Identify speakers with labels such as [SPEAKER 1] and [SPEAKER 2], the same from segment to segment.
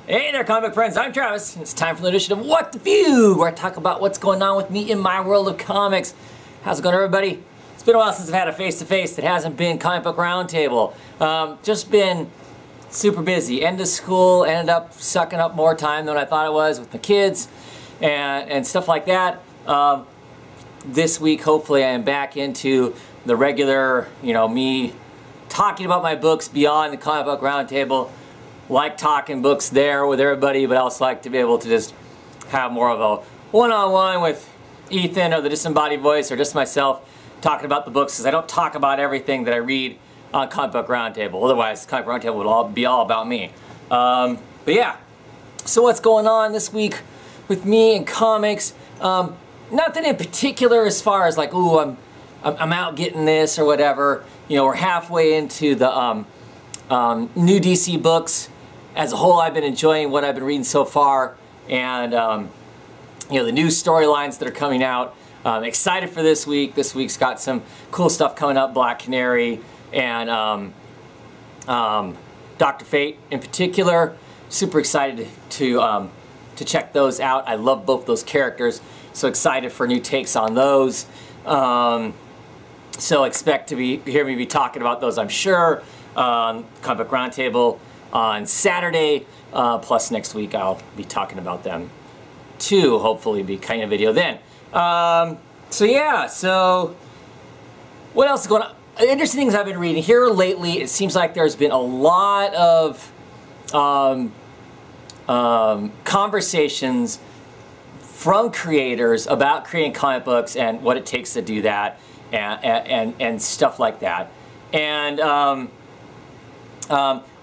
[SPEAKER 1] Hey there, comic friends, I'm Travis. It's time for the edition of What the Fugue, where I talk about what's going on with me in my world of comics. How's it going, everybody? It's been a while since I've had a face-to-face that hasn't been Comic Book Roundtable. Just been super busy. End of school, ended up sucking up more time than I thought it was with the kids and stuff like that. This week, hopefully, I am back into the regular, me talking about my books beyond the Comic Book Roundtable. Like talking books there with everybody, but I also like to be able to just have more of a one-on-one with Ethan or the disembodied voice or just myself talking about the books, because I don't talk about everything that I read on Comic Book Roundtable. Otherwise, Comic Book Roundtable would be all about me. But yeah, so what's going on this week with me and comics? Nothing in particular as far as like, ooh, I'm out getting this or whatever. We're halfway into the new DC books. As a whole, I've been enjoying what I've been reading so far, and the new storylines that are coming out. Excited for this week. This week's got some cool stuff coming up. Black Canary and Dr. Fate in particular. Super excited to check those out. I love both those characters, so excited for new takes on those. So expect to hear me be talking about those, I'm sure. Comic Book Roundtable on Saturday, plus next week I'll be talking about them too, hopefully be kind of video then. So yeah, so what else is going on? Interesting things I've been reading here lately. It seems like there's been a lot of conversations from creators about creating comic books and what it takes to do that and stuff like that. And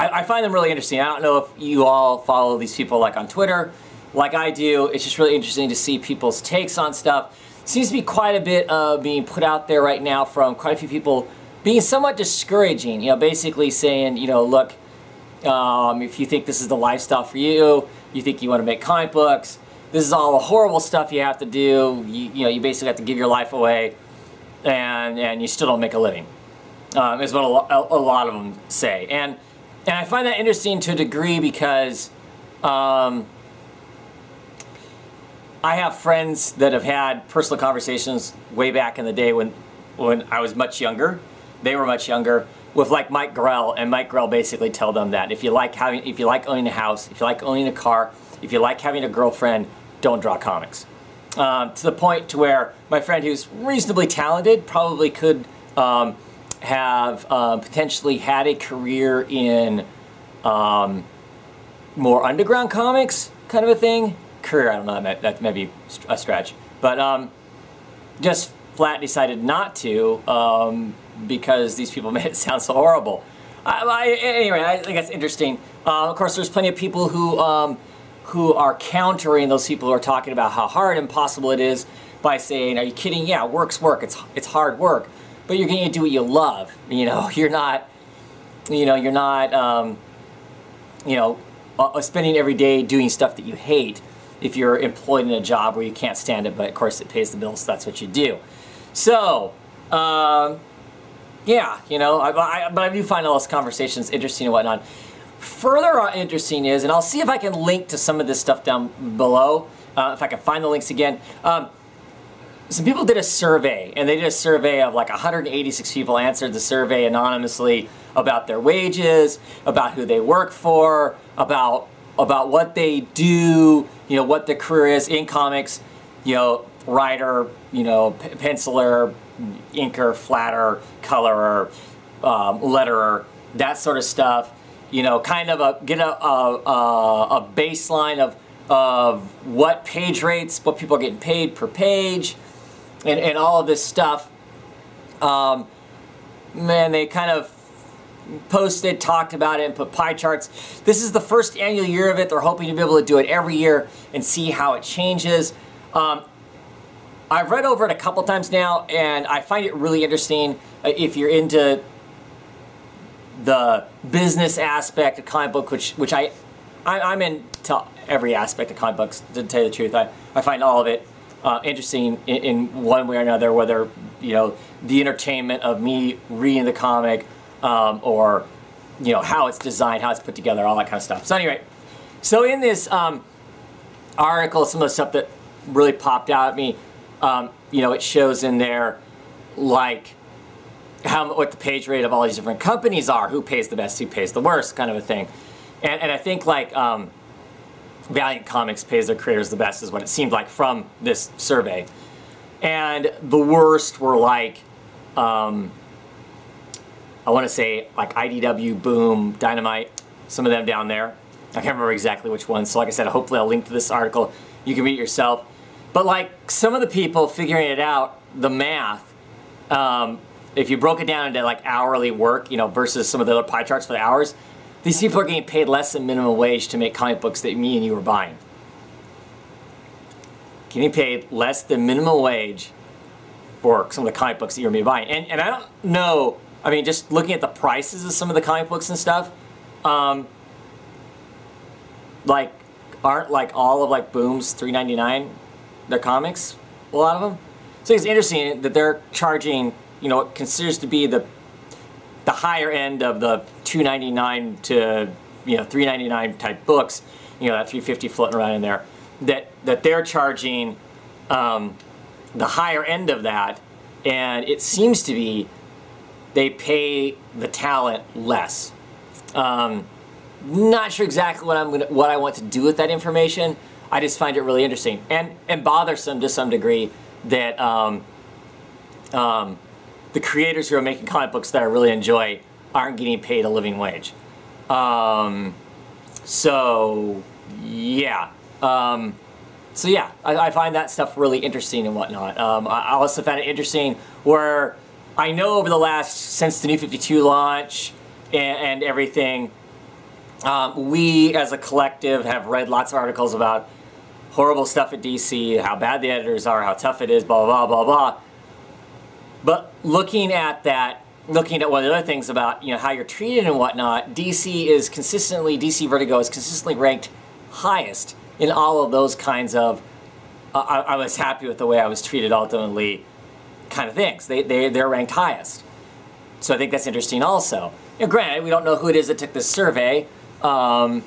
[SPEAKER 1] I find them really interesting. I don't know if you all follow these people like on Twitter, like I do. It's just really interesting to see people's takes on stuff. Seems to be quite a bit being put out there right now from quite a few people being somewhat discouraging. Basically saying, look, if you think this is the lifestyle for you, you think you want to make comic books, this is all the horrible stuff you have to do. You basically have to give your life away, and you still don't make a living. Is what a lot of them say, and I find that interesting to a degree because I have friends that have had personal conversations way back in the day when I was much younger. They were much younger, with like Mike Grell, and Mike Grell basically told them that if you like owning a house, if you like owning a car, if you like having a girlfriend, don't draw comics. To the point to where my friend, who's reasonably talented, probably could have potentially had a career in more underground comics, kind of a thing. Career, I don't know, that may be a stretch. But just flat decided not to because these people made it sound so horrible. Anyway, I think that's interesting. Of course, there's plenty of people who are countering those people who are talking about how hard and impossible it is by saying, are you kidding? Yeah, work's work. It's hard work. But you're going to do what you love. You're not spending every day doing stuff that you hate if you're employed in a job where you can't stand it, but of course it pays the bills, so that's what you do. So, yeah, but I do find all those conversations interesting and whatnot. Further interesting is, and I'll see if I can link to some of this stuff down below, if I can find the links again. Some people did a survey, and they did a survey of like 186 people answered the survey anonymously about their wages, about who they work for, about what they do, what their career is in comics, writer, penciler, inker, flatter, colorer, letterer, that sort of stuff. Kind of get a baseline of what page rates, what people are getting paid per page. And all of this stuff, man, they kind of posted, talked about it, and put pie charts. This is the first annual year of it. They're hoping to be able to do it every year and see how it changes. I've read over it a couple times now, and I find it really interesting if you're into the business aspect of comic book, which I'm into every aspect of comic books, to tell you the truth. I find all of it interesting in one way or another, whether the entertainment of me reading the comic or how it's designed, how it's put together, all that kind of stuff. So anyway, So in this article, some of the stuff that really popped out at me, you know, it shows in there like what the page rate of all these different companies are, who pays the best, who pays the worst, kind of a thing. And I think like Valiant Comics pays their creators the best is what it seemed like from this survey. And the worst were like, I want to say like IDW, Boom, Dynamite, some of them down there. I can't remember exactly which ones. So like I said, hopefully I'll link to this article. You can read it yourself. But like some of the people figuring it out, the math, if you broke it down into like hourly work, you know, versus some of the other pie charts for the hours, these people are getting paid less than minimum wage to make comic books that me and you are buying. Getting paid less than minimum wage for some of the comic books that you're going to be buying. And I don't know, I mean, just looking at the prices of some of the comic books and stuff, like, aren't like all of like Boom's $3.99, their comics, a lot of them? So it's interesting that they're charging, you know, what considers to be the higher end of the $2.99 to, you know, $3.99 type books, you know, that $3.50 floating around in there, that they're charging the higher end of that, and it seems to be they pay the talent less. Not sure exactly what I want to do with that information. I just find it really interesting and bothersome to some degree that the creators who are making comic books that I really enjoy aren't getting paid a living wage. So yeah. So yeah, I find that stuff really interesting and whatnot. I also found it interesting where I know over the last, since the New 52 launch and everything, we as a collective have read lots of articles about horrible stuff at DC, how bad the editors are, how tough it is, blah, blah, blah, blah. But looking at that, looking at one of the other things about, you know, how you're treated and whatnot, DC Vertigo is consistently ranked highest in all of those kinds of, I was happy with the way I was treated ultimately kind of things. They're ranked highest. So I think that's interesting also. You know, granted, we don't know who it is that took this survey and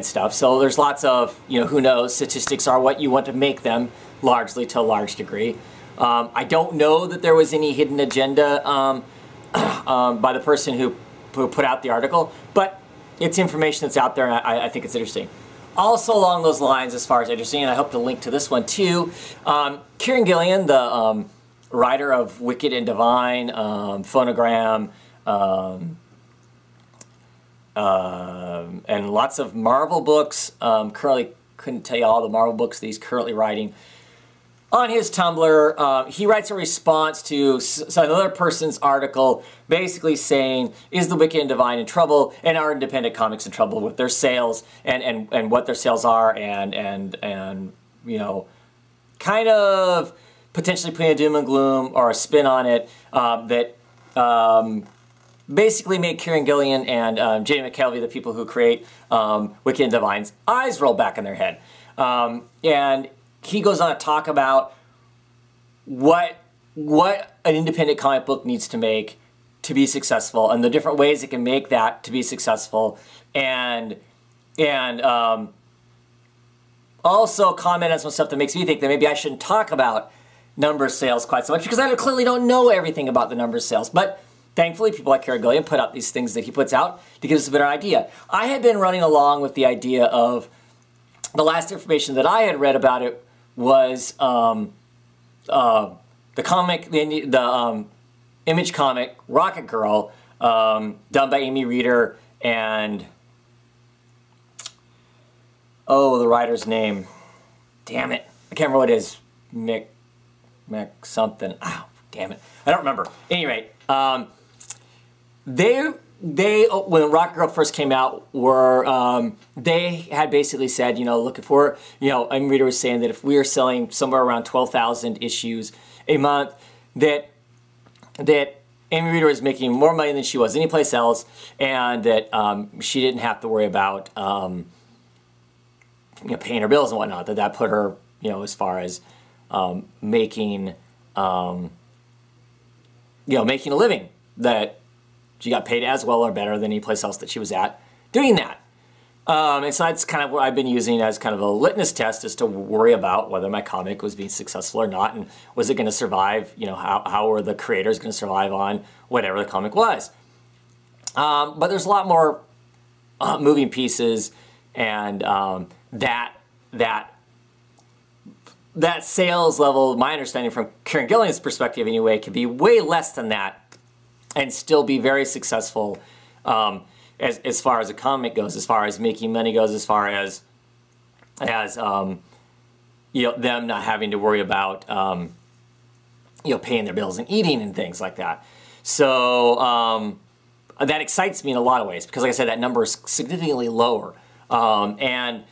[SPEAKER 1] stuff. So there's lots of, you know, who knows, statistics are what you want to make them largely to a large degree. I don't know that there was any hidden agenda by the person who put out the article, but it's information that's out there, and I think it's interesting. Also along those lines, as far as interesting, and I hope to link to this one too, Kieran Gillen, the writer of Wicked and Divine, Phonogram, and lots of Marvel books. Currently, couldn't tell you all the Marvel books that he's currently writing. On his Tumblr, he writes a response to another person's article basically saying, is the Wicked and Divine in trouble, and are independent comics in trouble with their sales, and what their sales are, and you know, kind of potentially putting a doom and gloom or a spin on it that basically made Kieran Gillen and Jamie McKelvey, the people who create Wicked and Divine's, eyes roll back in their head. And he goes on to talk about what an independent comic book needs to make to be successful, and the different ways it can make that to be successful, and also comment on some stuff that makes me think that maybe I shouldn't talk about number of sales quite so much, because I clearly don't know everything about the number of sales. But thankfully, people like Kieran Gillen put out these things that he puts out to give us a better idea. I had been running along with the idea of, the last information that I had read about it was the Image comic Rocket Girl, done by Amy Reeder and, oh, the writer's name, damn it, I can't remember what it is, Mick something, oh, damn it, I don't remember. At any rate, they when Rocket Girl first came out, were they had basically said, you know, looking for, you know, Amy Reeder was saying that if we are selling somewhere around 12,000 issues a month, that Amy Reeder was making more money than she was anyplace else, and that she didn't have to worry about you know, paying her bills and whatnot. That put her, you know, as far as making you know, making a living, that she got paid as well or better than any place else that she was at doing that. And so that's kind of what I've been using as kind of a litmus test, is to worry about whether my comic was being successful or not, and was it going to survive, you know, how were the creators going to survive on whatever the comic was. But there's a lot more moving pieces, and that sales level, my understanding from Kieran Gillian's perspective anyway, could be way less than that and still be very successful as far as a comic goes, as far as making money goes, as far as you know, them not having to worry about you know, paying their bills and eating and things like that. So that excites me in a lot of ways, because like I said, that number is significantly lower, and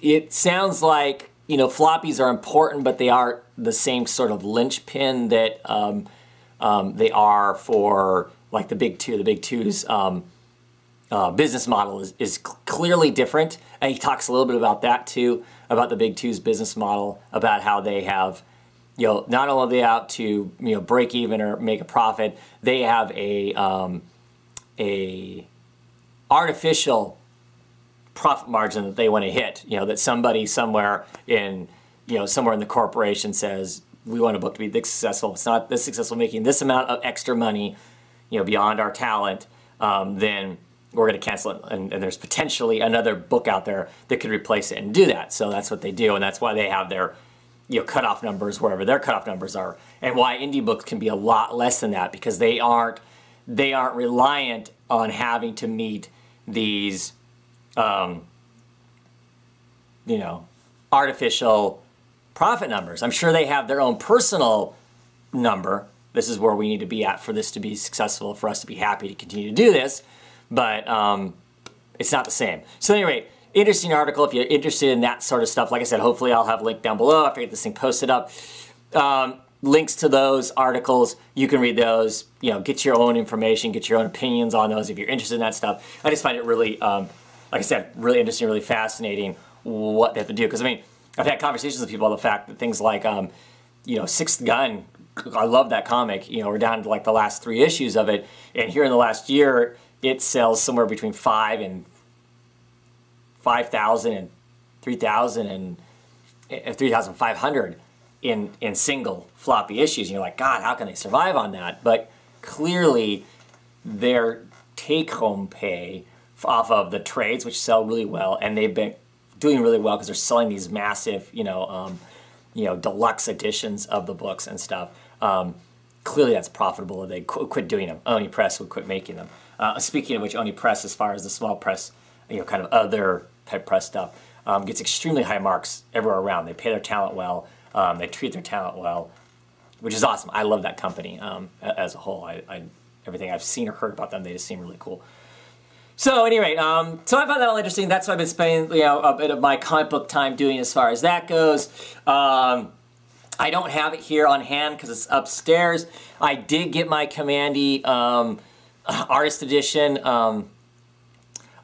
[SPEAKER 1] it sounds like, you know, floppies are important, but they aren't the same sort of linchpin that they are for like the big two. The big two's business model is clearly different, and he talks a little bit about that too, about the big two's business model, about how they have, you know, not only are they out to, you know, break even or make a profit, they have a artificial profit margin that they want to hit. You know, that somebody somewhere in, you know, somewhere in the corporation says, we want a book to be this successful. If it's not this successful, making this amount of extra money, you know, beyond our talent, then we're going to cancel it. And there's potentially another book out there that could replace it and do that. So that's what they do, and that's why they have their, you know, cutoff numbers wherever their cutoff numbers are, and why indie books can be a lot less than that, because they aren't reliant on having to meet these, you know, artificial profit numbers. I'm sure they have their own personal number. This is where we need to be at for this to be successful, for us to be happy to continue to do this, but it's not the same. So anyway, interesting article if you're interested in that sort of stuff. Like I said, hopefully I'll have a link down below after I get this thing posted up. Links to those articles, you can read those, you know, get your own information, get your own opinions on those if you're interested in that stuff. I just find it really, like I said, really interesting, really fascinating what they have to do. Because I mean, I've had conversations with people on the fact that things like, you know, Sixth Gun, I love that comic, you know, we're down to like the last 3 issues of it, and here in the last year, it sells somewhere between 5,000 and 3,000 and 3,500 in single floppy issues. And you're like, God, how can they survive on that? But clearly, their take-home pay off of the trades, which sell really well, and they've been doing really well because they're selling these massive, you know, deluxe editions of the books and stuff. Clearly, that's profitable. They quit doing them. Oni Press would quit making them. Speaking of which, Oni Press, as far as the small press, you know, kind of other type press stuff, gets extremely high marks everywhere around. They pay their talent well. They treat their talent well, which is awesome. I love that company as a whole. Everything I've seen or heard about them, they just seem really cool. So anyway, so I found that all interesting. That's what I've been spending, you know, a bit of my comic book time doing as far as that goes. I don't have it here on hand because it's upstairs. I did get my Commandy Artist Edition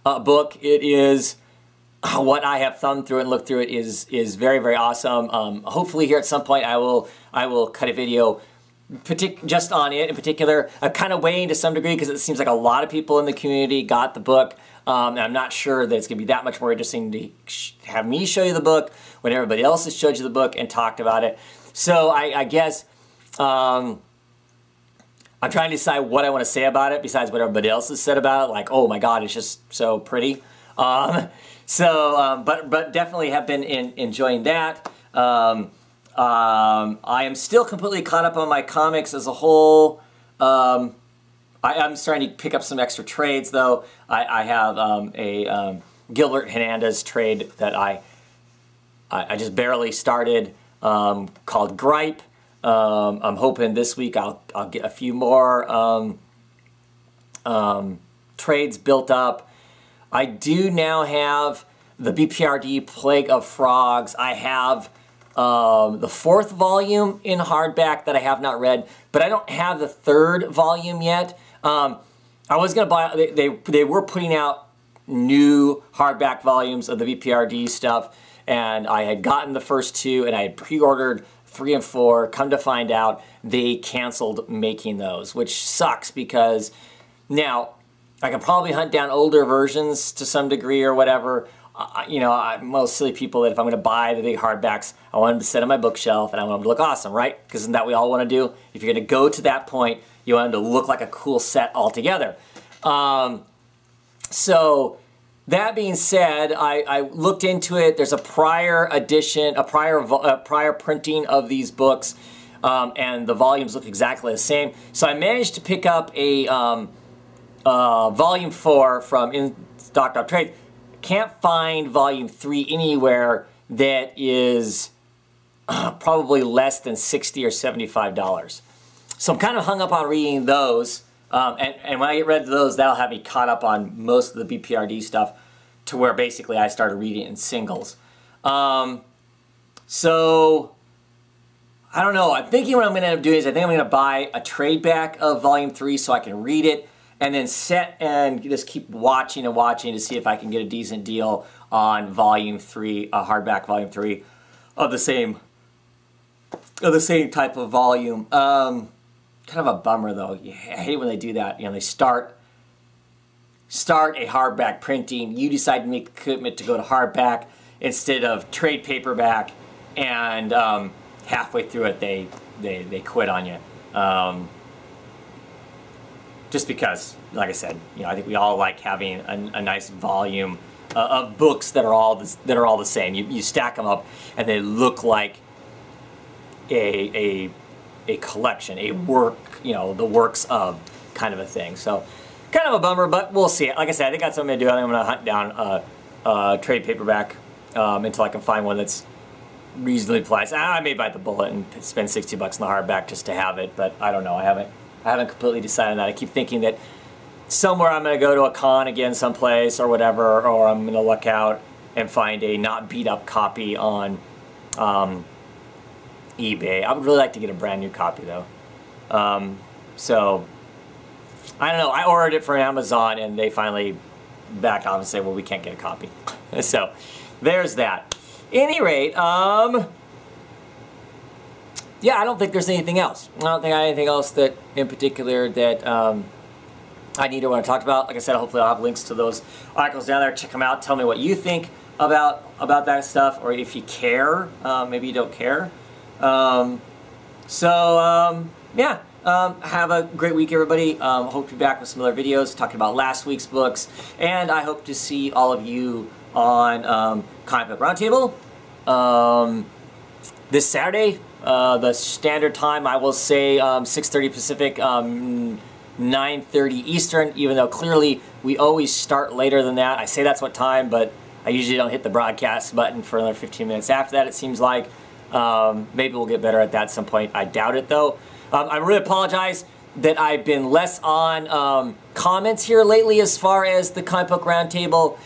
[SPEAKER 1] book. It is what I have thumbed through and looked through it is very, very awesome. Hopefully here at some point I will cut a video just on it in particular. I'm kind of waiting to some degree because it seems like a lot of people in the community got the book. And I'm not sure that it's going to be that much more interesting to have me show you the book when everybody else has showed you the book and talked about it. So I guess I'm trying to decide what I want to say about it besides what everybody else has said about it. Like, oh my God, it's just so pretty. But definitely have been enjoying that. I am still completely caught up on my comics as a whole. I'm starting to pick up some extra trades, though. I have a Gilbert Hernandez trade that I just barely started called Gripe. I'm hoping this week I'll get a few more trades built up. I do now have the BPRD Plague of Frogs. I have the 4th volume in hardback that I have not read, but I don't have the 3rd volume yet. I was going to buy, they were putting out new hardback volumes of the BPRD stuff, and I had gotten the first 2, and I had pre-ordered 3 and 4. Come to find out, they canceled making those, which sucks because now, I can probably hunt down older versions to some degree or whatever. You know, I'm most silly people that if I'm going to buy the big hardbacks, I want them to sit on my bookshelf and I want them to look awesome, right? Because isn't that what we all want to do? If you're going to go to that point, you want them to look like a cool set altogether. So that being said, I looked into it. There's a prior edition, a prior printing of these books, and the volumes look exactly the same. So I managed to pick up a volume 4 from In Stock Trade. Can't find volume 3 anywhere that is probably less than $60 or $75. So I'm kind of hung up on reading those. And when I get read to those, that'll have me caught up on most of the BPRD stuff to where basically I started reading it in singles. So, I don't know. I'm thinking what I'm going to end up doing is I think I'm going to buy a trade back of Volume 3 so I can read it and then set and just keep watching and watching to see if I can get a decent deal on Volume 3, a hardback Volume 3 of the same type of volume. Kind of a bummer though. I hate when they do that. You know, they start a hardback printing. You decide to make the commitment to go to hardback instead of trade paperback, and halfway through it they quit on you. Just because, like I said, you know, I think we all like having a nice volume of books that are all the same. You stack them up and they look like a collection, a work, you know, the works of kind of a thing. So kind of a bummer, but we'll see. Like I said, I think that's what I'm going to do. I think I'm going to hunt down a trade paperback until I can find one that's reasonably priced. I may bite the bullet and spend $60 on the hardback just to have it, but I don't know. I haven't completely decided on that. I keep thinking that somewhere I'm going to go to a con again someplace or whatever, or I'm going to look out and find a not beat up copy on eBay. I would really like to get a brand new copy though. So I don't know. I ordered it from Amazon and they finally backed off and said, well, we can't get a copy. So there's that. Any rate, yeah, I don't think there's anything else. I don't think I have anything else that in particular that I need to want to talk about. Like I said, hopefully I'll have links to those articles down there. Check them out. Tell me what you think about that stuff, or if you care. Maybe you don't care. Yeah, have a great week, everybody. Hope to be back with some other videos talking about last week's books, and I hope to see all of you on Comic Book Roundtable this Saturday. The standard time, I will say 6:30 Pacific, 9:30 Eastern, even though clearly we always start later than that. I say that's what time, but I usually don't hit the broadcast button for another 15 minutes after that, it seems like. Maybe we'll get better at that at some point. I doubt it, though. I really apologize that I've been less on comments here lately as far as the Comic Book Roundtable.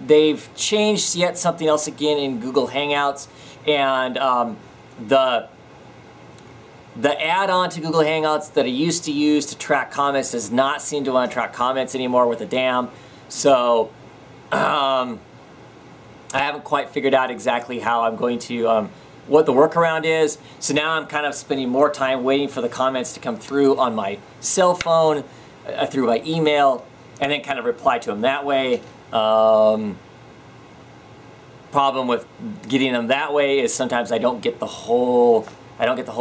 [SPEAKER 1] They've changed yet something else again in Google Hangouts, and the add-on to Google Hangouts that I used to use to track comments does not seem to want to track comments anymore with a damn. So I haven't quite figured out exactly how I'm going to what the workaround is. So now I'm kind of spending more time waiting for the comments to come through on my cell phone, through my email, and then kind of reply to them that way. Problem with getting them that way is sometimes I don't get the whole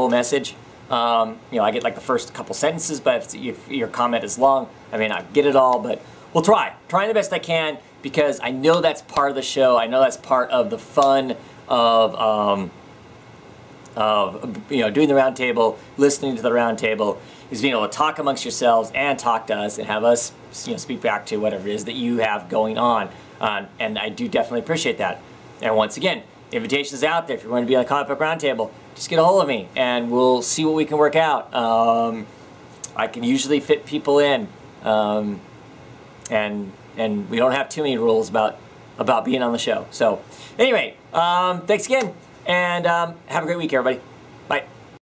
[SPEAKER 1] message. You know, I get like the first couple sentences, but if your comment is long, I may not get it all, but we'll trying the best I can, because I know that's part of the show. I know that's part of the fun of you know, doing the roundtable, listening to the roundtable, is being able to talk amongst yourselves and talk to us and have us, you know, speak back to whatever it is that you have going on. And I do definitely appreciate that. And once again, the invitation is out there. If you're going to be on the Comic Book Roundtable, just get a hold of me and we'll see what we can work out. I can usually fit people in, and we don't have too many rules about being on the show. So anyway, thanks again, and have a great week, everybody. Bye.